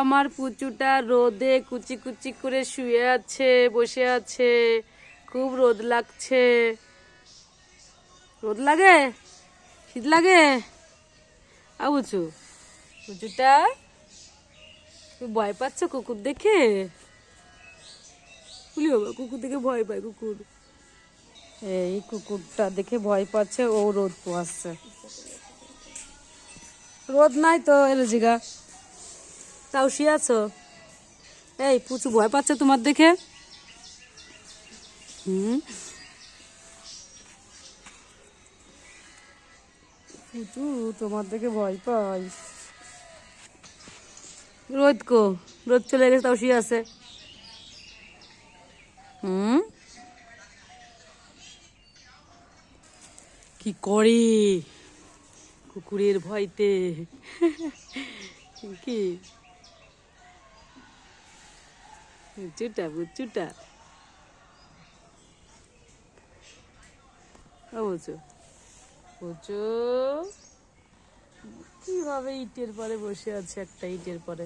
আমার পুচুটা রোদে কুচি কুচি করে শুয়ে আছে, বসে আছে। খুব রোদ লাগছে। রোদ লাগে? শীত লাগে? বুঝু পুচুটা ভয় পাচ্ছ কুকুর দেখে? বলি বাবা, কুকুর দেখে ভয় পায়। কুকুর, এই কুকুরটা দেখে ভয় পাচ্ছে, ও রোদ পোয়াচ্ছে। রোদ নাই তো এলো জিগা, তাও শুয়ে আছো। এই পুচু ভয় পাচ্ছে তোমার দেখে। পুচু তোমার দেখে ভয় পাই। রোদ কো? রোদ চলে গেছে, তাও শুয়ে আছে। কি করে কুকুরের ভয়তে? কি বুচুটা, বুচুটা বুঝো বুঝো কিভাবে ইটের পরে বসে আছে, একটা ইটের পরে।